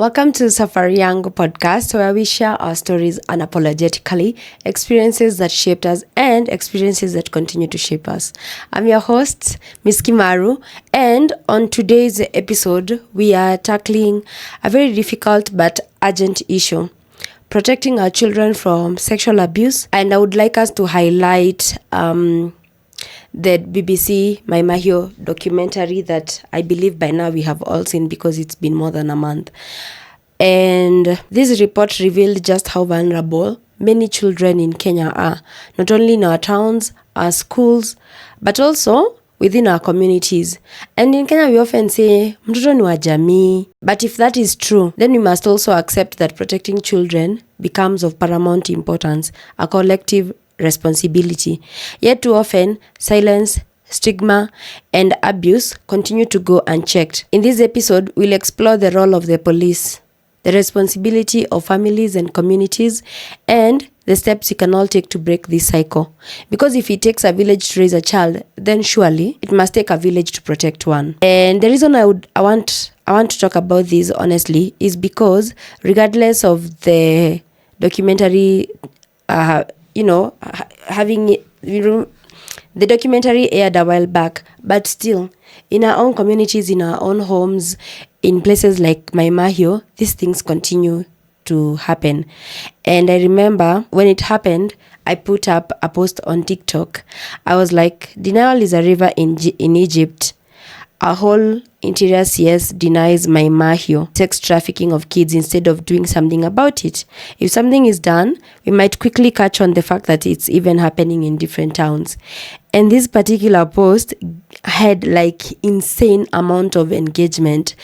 Welcome to Safari Yangu Podcast, where we share our stories unapologetically, experiences that shaped us, and experiences that continue to shape us. I'm your host, Miss Kimaru, and on today's episode, we are tackling a very difficult but urgent issue: protecting our children from sexual abuse. And I would like us to highlight the BBC Maai Mahiu documentary that I believe by now we have all seen because it's been more than a month. And this report revealed just how vulnerable many children in Kenya are, not only in our towns, our schools, but also within our communities. And in Kenya, we often say, mtoto ni wa jamii. But if that is true, then we must also accept that protecting children becomes of paramount importance, a collective responsibility. Yet too often, silence, stigma, and abuse continue to go unchecked. In this episode, we'll explore the role of the police, the responsibility of families and communities, and the steps we can all take to break this cycle. Because if it takes a village to raise a child, then surely it must take a village to protect one. And the reason I want to talk about this honestly is because regardless of the documentary, the documentary aired a while back, but still, in our own communities, in our own homes, in places like Maai Mahiu, these things continue to happen. And I remember when it happened, I put up a post on TikTok. I was like, denial is a river in Egypt. A whole interior CS denies Maai Mahiu sex trafficking of kids instead of doing something about it. If something is done, we might quickly catch on the fact that it's even happening in different towns. And this particular post had like insane amount of engagement.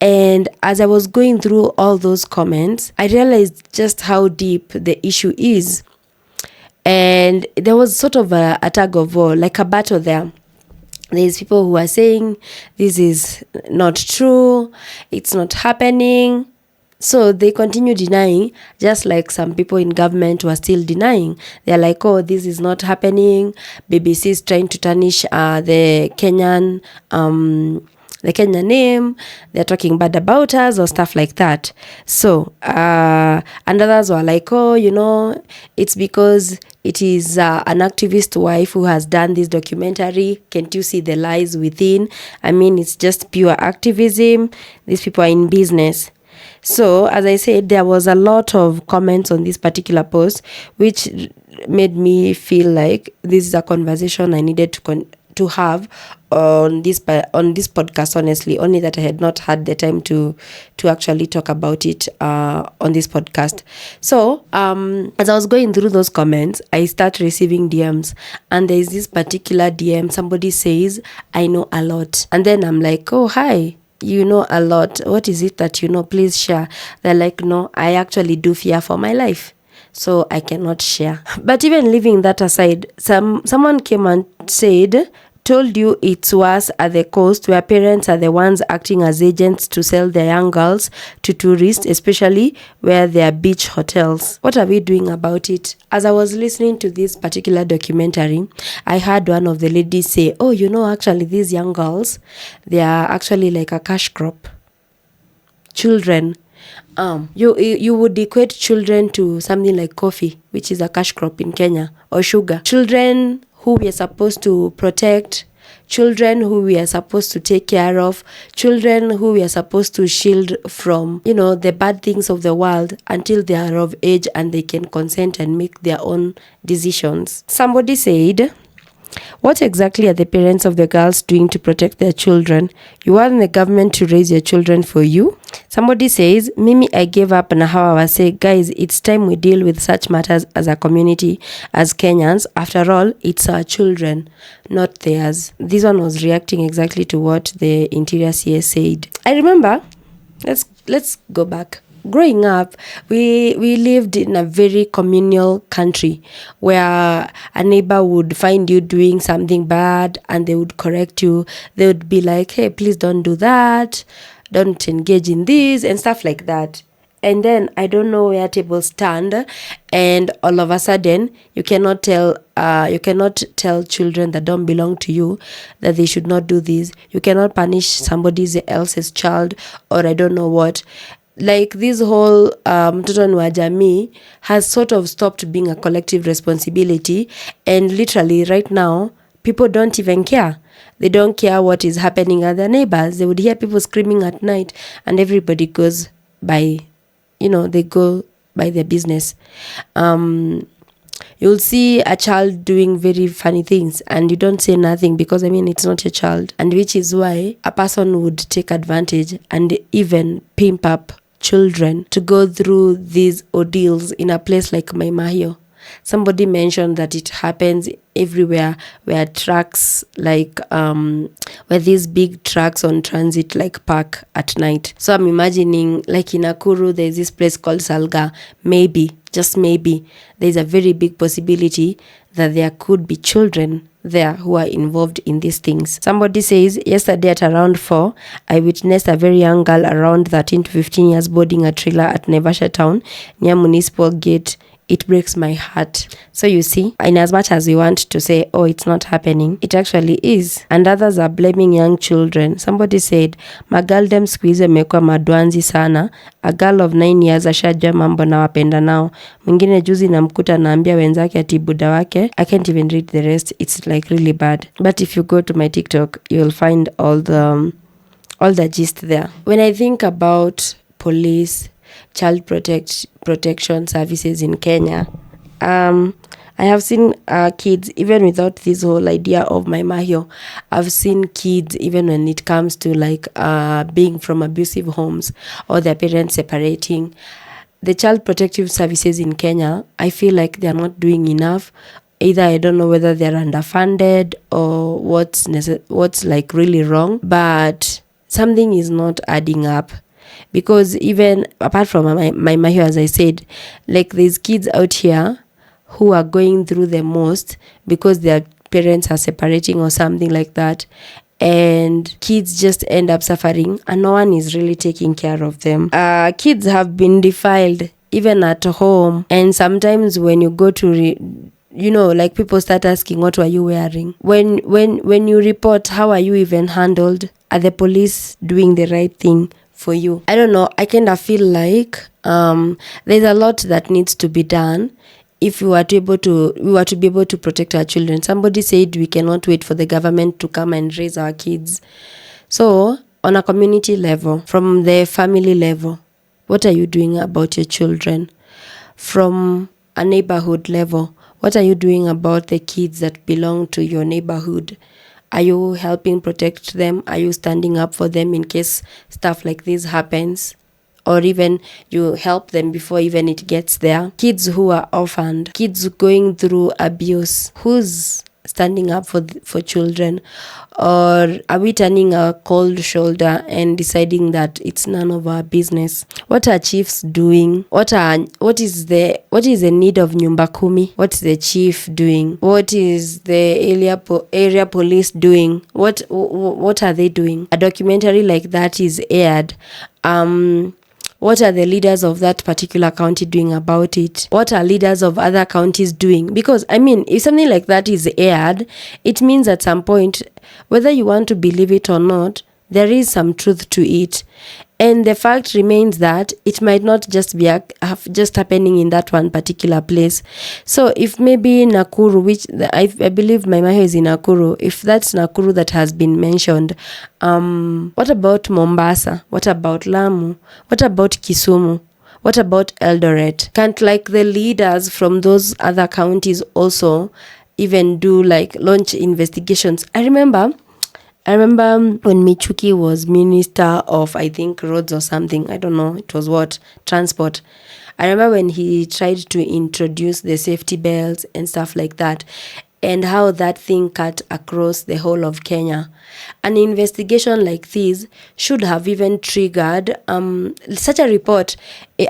And as I was going through all those comments, I realized just how deep the issue is. And there was sort of a tug of war, like a battle there. There's people who are saying this is not true, it's not happening. So they continue denying, just like some people in government were still denying. They're like, oh, this is not happening. BBC is trying to tarnish the Kenyan name. They're talking bad about us or stuff like that. So, and others were like, oh, it's because it is an activist wife who has done this documentary. Can't you see the lies within? I mean, it's just pure activism. These people are in business. So, as I said, there was a lot of comments on this particular post, which made me feel like this is a conversation I needed to have on this podcast, honestly, only that I had not had the time to actually talk about it on this podcast. So as I was going through those comments, I start receiving DMs, and there is this particular DM. Somebody says, I know a lot. And then I'm like, oh, hi, you know a lot. What is it that you know? Please share. They're like, no, I actually do fear for my life, so I cannot share. But even leaving that aside, someone came and said, told you it's worse at the coast, where parents are the ones acting as agents to sell their young girls to tourists, especially where there are beach hotels. What are we doing about it? As I was listening to this particular documentary, I heard one of the ladies say, oh, actually these young girls, they are actually like a cash crop. Children. You would equate children to something like coffee, which is a cash crop in Kenya, or sugar. Children who we are supposed to protect, children who we are supposed to take care of, children who we are supposed to shield from, the bad things of the world until they are of age and they can consent and make their own decisions. Somebody said, what exactly are the parents of the girls doing to protect their children? You want the government to raise your children for you? Somebody says, Mimi, I gave up. And how I say, guys, it's time we deal with such matters as a community, as Kenyans. After all, it's our children, not theirs. This one was reacting exactly to what the Interior CS said. I remember, let's go back. Growing up, we lived in a very communal country where a neighbor would find you doing something bad and they would correct you. They would be like, hey, please don't do that. Don't engage in this and stuff like that. And then I don't know where tables stand, and all of a sudden you cannot tell children that don't belong to you that they should not do this. You cannot punish somebody else's child, or I don't know what. like this whole mtoto ni wa jamii has sort of stopped being a collective responsibility, and literally right now people don't even care. They don't care what is happening at their neighbors. They would hear people screaming at night and everybody goes by, they go by their business. You'll see a child doing very funny things and you don't say nothing because, it's not your child. And which is why a person would take advantage and even pimp up children to go through these ordeals in a place like Maai Mahiu. Somebody mentioned that it happens everywhere where trucks where these big trucks on transit park at night. So I'm imagining like in Nakuru there's this place called Salga. Maybe, just maybe, there's a very big possibility that there could be children there who are involved in these things. Somebody says, yesterday at around 4, I witnessed a very young girl around 13 to 15 years boarding a trailer at Naivasha town near Municipal Gate. It breaks my heart. So you see, in as much as we want to say, oh, it's not happening, it actually is. And others are blaming young children. Somebody said, magal dem siku hizi amekuwa madwanzi sana. A girl of 9 years ashajua mambo na wapenda nao. Mwingine juzi namkuta naambia wenzake ati buda wake. I can't even read the rest. It's really bad. But if you go to my TikTok, you'll find all the gist there. When I think about police, child protection services in Kenya, I have seen kids, even without this whole idea of Maai Mahiu, I've seen kids even when it comes to being from abusive homes or their parents separating. The child protective services in Kenya, I feel like they're not doing enough. Either I don't know whether they're underfunded or what's really wrong, but something is not adding up. Because even apart from Maai Mahiu, as I said, there's kids out here who are going through the most because their parents are separating or something like that. And kids just end up suffering and no one is really taking care of them. Kids have been defiled even at home. And sometimes when you go to people start asking, what were you wearing? When you report, how are you even handled? Are the police doing the right thing for you? I don't know. I kind of feel like there's a lot that needs to be done if we were to be able to protect our children. Somebody said we cannot wait for the government to come and raise our kids. So on a community level, from the family level, what are you doing about your children? From a neighborhood level, what are you doing about the kids that belong to your neighborhood? Are you helping protect them? Are you standing up for them in case stuff like this happens? Or even you help them before even it gets there? Kids who are orphaned, kids going through abuse, who's standing up for children? Or are we turning a cold shoulder and deciding that it's none of our business? What are chiefs doing? What is the need of nyumba kumi? What's the chief doing? What is the area police doing? What are they doing? A documentary like that is aired. What are the leaders of that particular county doing about it? What are leaders of other counties doing? Because, if something like that is aired, it means at some point, whether you want to believe it or not, there is some truth to it. And the fact remains that it might not just be just happening in that one particular place. So if maybe Nakuru, which I believe Maai Mahiu is in Nakuru, if that's Nakuru that has been mentioned, what about Mombasa? What about Lamu? What about Kisumu? What about Eldoret? Can't the leaders from those other counties also even do launch investigations? I remember when Michuki was Minister of, I think, roads or something. I don't know. It was what? Transport. I remember when he tried to introduce the safety belts and stuff like that, and how that thing cut across the whole of Kenya. An investigation like this should have even triggered such a report.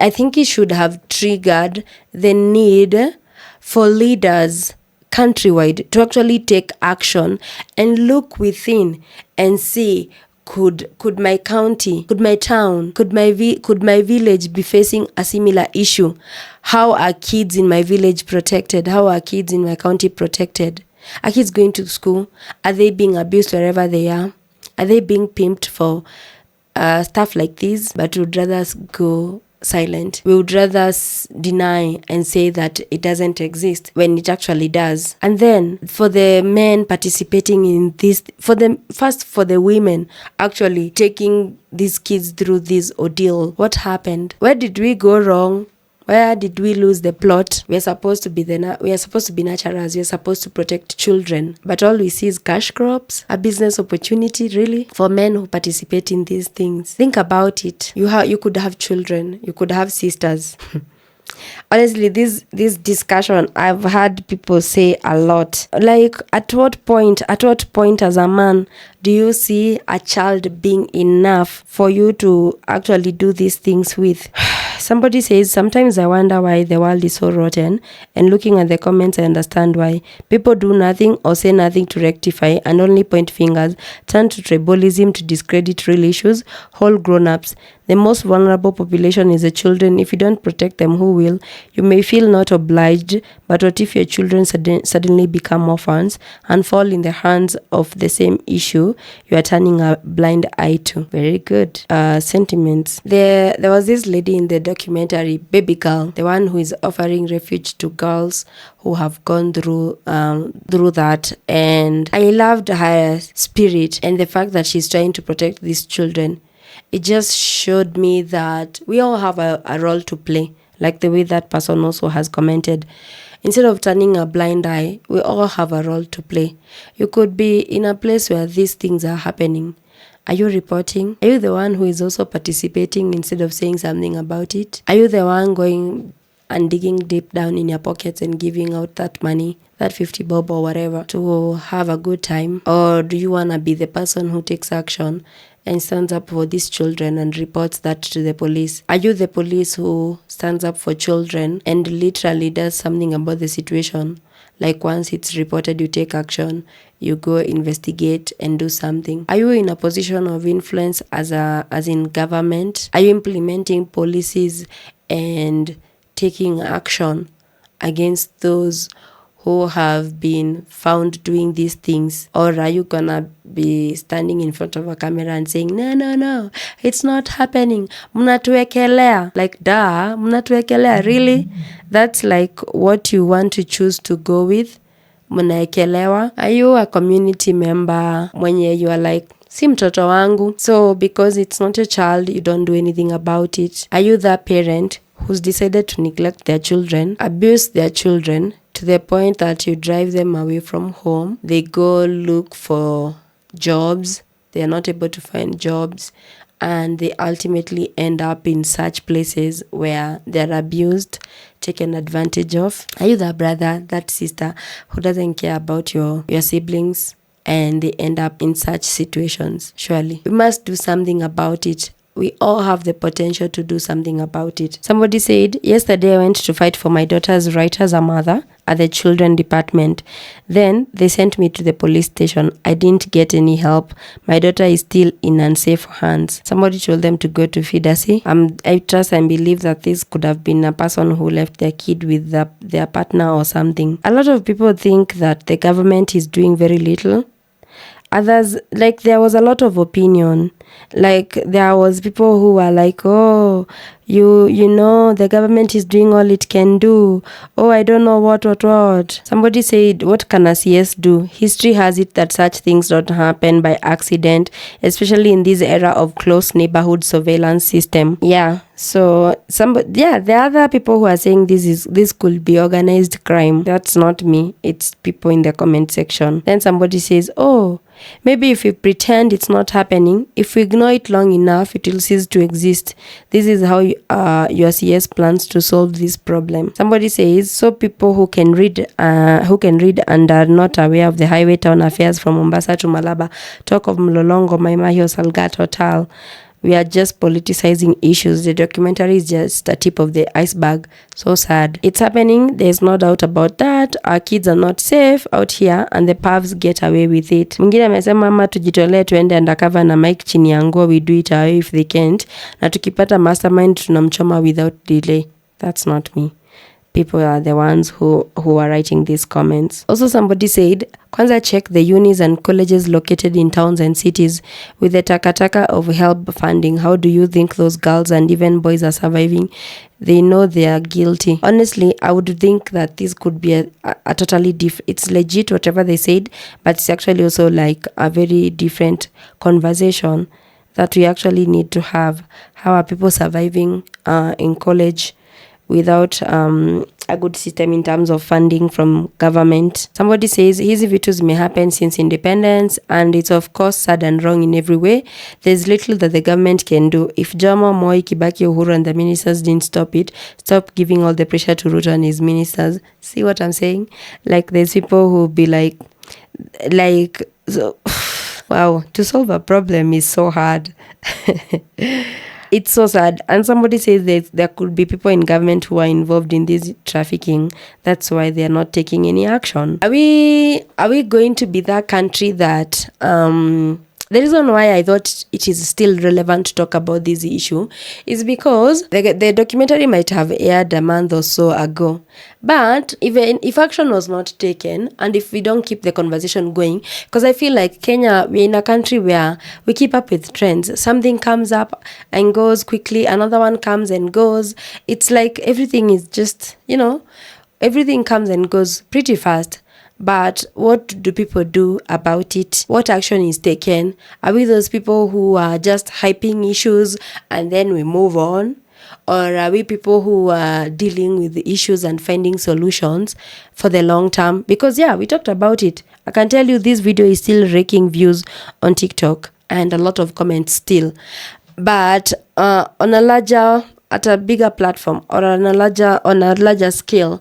I think it should have triggered the need for leaders countrywide to actually take action and look within and see, could my county, could my town, could my village be facing a similar issue? How are kids in my village protected? How are kids in my county protected? Are kids going to school? Are they being abused wherever they are? Are they being pimped for stuff like this, but we would rather go silent. We would rather deny and say that it doesn't exist when it actually does. And then for the men participating in this, for the women actually taking these kids through this ordeal, what happened? Where did we go wrong? Where did we lose the plot? We are supposed to be nurturers. We are supposed to protect children, but all we see is cash crops, a business opportunity. Really, for men who participate in these things, think about it. You could have children. You could have sisters. Honestly, this discussion, I've had people say a lot. Like, at what point as a man do you see a child being enough for you to actually do these things with? Somebody says, sometimes I wonder why the world is so rotten, and looking at the comments I understand why. People do nothing or say nothing to rectify and only point fingers, turn to tribalism to discredit real issues, whole grown-ups. The most vulnerable population is the children. If you don't protect them, who will? You may feel not obliged, but what if your children suddenly become orphans and fall in the hands of the same issue you are turning a blind eye to? Very good sentiments. There was this lady in the documentary, Baby Girl, the one who is offering refuge to girls who have gone through that, and I loved her spirit and the fact that she's trying to protect these children. It just showed me that we all have a role to play, like the way that person also has commented. Instead of turning a blind eye, we all have a role to play. You could be in a place where these things are happening. Are you reporting? Are you the one who is also participating instead of saying something about it? Are you the one going and digging deep down in your pockets and giving out that money, that 50 bob or whatever, to have a good time? Or do you want to be the person who takes action and stands up for these children and reports that to the police? Are you the police who stands up for children and literally does something about the situation? Like, once it's reported, you take action, you go investigate and do something. Are you in a position of influence as in government? Are you implementing policies and taking action against those who have been found doing these things? Or are you gonna be standing in front of a camera and saying, no, it's not happening, mnatuwekelea? Like, mnatuwekelea, really? That's like what you want to choose to go with? Mnaekelewa? Are you a community member mwenye you are like, si mtoto wangu, so because it's not your child, you don't do anything about it? Are you that parent who's decided to neglect their children, abuse their children, to the point that you drive them away from home? They go look for jobs, they are not able to find jobs, and they ultimately end up in such places where they're abused, taken advantage of. Are you that brother, that sister who doesn't care about your siblings, and they end up in such situations? Surely we must do something about it. We all have the potential to do something about it. Somebody said, yesterday I went to fight for my daughter's right as a mother at the children department. Then they sent me to the police station. I didn't get any help. My daughter is still in unsafe hands. Somebody told them to go to Fidasi. I trust and believe that this could have been a person who left their kid with their partner or something. A lot of people think that the government is doing very little. Others, like, there was a lot of opinion. Like, there was people who were like, oh, you know, the government is doing all it can do. Oh, I don't know what. Somebody said, what can a CS do? History has it that such things don't happen by accident, especially in this era of close neighborhood surveillance system. Yeah. So there are other people who are saying this could be organized crime. That's not me. It's people in the comment section. Then somebody says, oh, maybe if we pretend it's not happening, if we ignore it long enough, it will cease to exist. This is how your CS plans to solve this problem. Somebody says, so people who can read and are not aware of the highway town affairs from Mombasa to Malaba talk of Mlolongo, Maai Mahiu, Salga, Total. We are just politicizing issues. The documentary is just a tip of the iceberg. So sad. It's happening. There's no doubt about that. Our kids are not safe out here and the pervs get away with it. Mwingine amesema ama tujitolee tuende undercover na mic chini ya nguo, we do it away if they can't. Na tukipata mastermind tunamchoma without delay. That's not me. People are the ones who are writing these comments. Also, somebody said, Kwanza, check the unis and colleges located in towns and cities. With the takataka of help funding, how do you think those girls and even boys are surviving? They know they are guilty. Honestly, I would think that this could be a totally it's legit whatever they said, but it's actually also like a very different conversation that we actually need to have. How are people surviving in college without a good system in terms of funding from government? Somebody says hizi vitus may happen since independence, and it's of course sad and wrong in every way. There's little that the government can do. If Jomo, Moi, Kibaki, Uhuru and the ministers didn't stop giving all the pressure to Ruto and his ministers. See what I'm saying? Like, there's people who be like so, wow, to solve a problem is so hard. It's so sad. And somebody says that there could be people in government who are involved in this trafficking. That's why they are not taking any action. Are we going to be that country that the reason why I thought it is still relevant to talk about this issue is because the documentary might have aired a month or so ago. But even if action was not taken, and if we don't keep the conversation going, because I feel like Kenya, we're in a country where we keep up with trends. Something comes up and goes quickly, another one comes and goes. It's like everything is just, everything comes and goes pretty fast. But what do people do about it? What action is taken? Are we those people who are just hyping issues and then we move on? Or are we people who are dealing with the issues and finding solutions for the long term? Because we talked about it. I can tell you this video is still raking views on TikTok and a lot of comments still. But at a bigger platform or on a larger scale,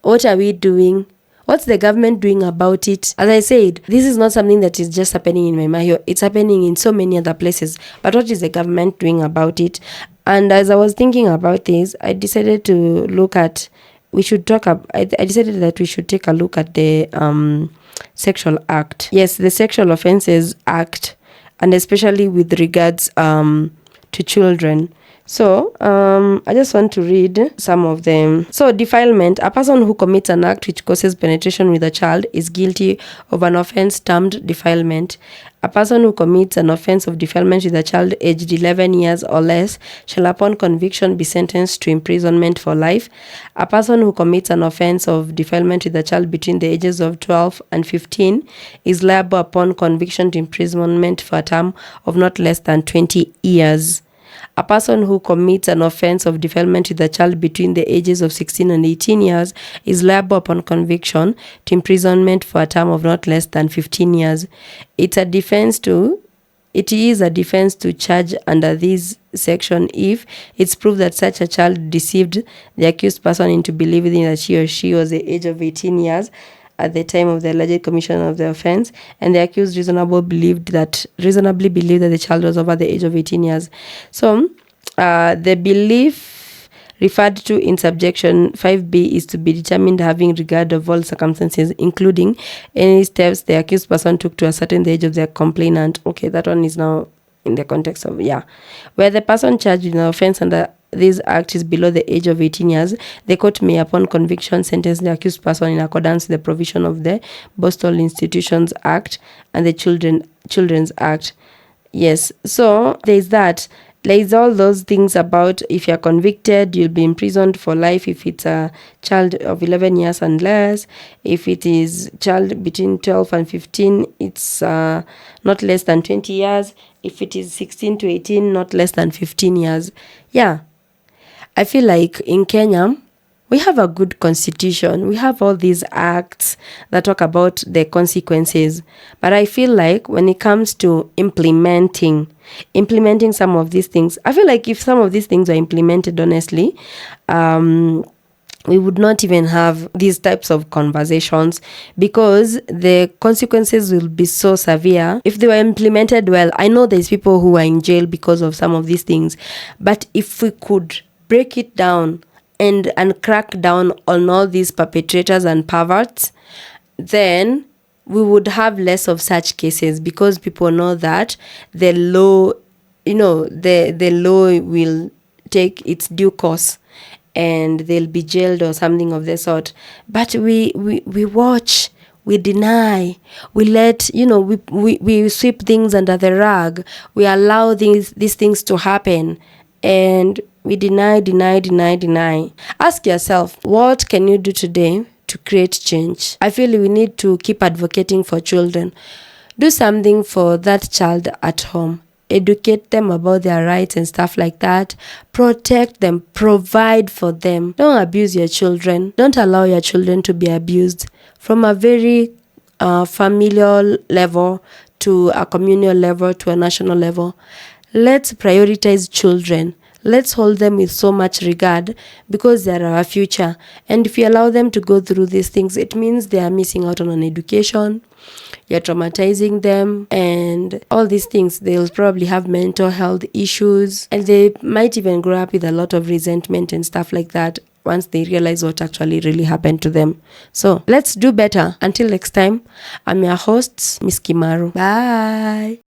what are we doing? What's the government doing about it? As I said, this is not something that is just happening in Maai Mahiu. It's happening in so many other places. But what is the government doing about it? And as I was thinking about this, I decided to look at, I decided that we should take a look at the Sexual Act. Yes, the Sexual Offences Act, and especially with regards to children. So, I just want to read some of them. So, defilement. A person who commits an act which causes penetration with a child is guilty of an offense termed defilement. A person who commits an offense of defilement with a child aged 11 years or less shall upon conviction be sentenced to imprisonment for life. A person who commits an offense of defilement with a child between the ages of 12 and 15 is liable upon conviction to imprisonment for a term of not less than 20 years. A person who commits an offense of defilement with a child between the ages of 16 and 18 years is liable upon conviction to imprisonment for a term of not less than 15 years. It is a defense to charge under this section if it's proved that such a child deceived the accused person into believing that he or she was the age of 18 years at the time of the alleged commission of the offense, and the accused reasonably believed that the child was over the age of 18 years. So, the belief referred to in subjection 5B is to be determined having regard of all circumstances, including any steps the accused person took to ascertain the age of their complainant. Okay, that one is now in the context of, where the person charged with an offense under this act is below the age of 18 years, the court may, upon conviction, sentence the accused person in accordance with the provision of the Postal Institutions Act and the Children's Act. Yes, so there's that. There's all those things about if you're convicted, you'll be imprisoned for life if it's a child of 11 years and less. If it is child between 12 and 15, it's not less than 20 years. If it is 16 to 18, not less than 15 years. Yeah. I feel like in Kenya, we have a good constitution. We have all these acts that talk about the consequences. But I feel like when it comes to implementing some of these things, I feel like if some of these things are implemented honestly, we would not even have these types of conversations because the consequences will be so severe if they were implemented well. I know there's people who are in jail because of some of these things, but if we could break it down and crack down on all these perpetrators and perverts, then we would have less of such cases because people know that the law, the law will take its due course and they'll be jailed or something of the sort. But we watch we deny, we let, we sweep things under the rug, we allow these things to happen, and we deny. Ask yourself, what can you do today to create change? I feel we need to keep advocating for children. Do something for that child at home. Educate them about their rights and stuff like that. Protect them. Provide for them. Don't abuse your children. Don't allow your children to be abused. From a very familial level to a communal level to a national level. Let's prioritize children. Let's hold them with so much regard because they are our future. And if you allow them to go through these things, it means they are missing out on an education. You're traumatizing them and all these things. They'll probably have mental health issues and they might even grow up with a lot of resentment and stuff like that once they realize what actually really happened to them. So let's do better. Until next time, I'm your host, Miss Kimaru. Bye.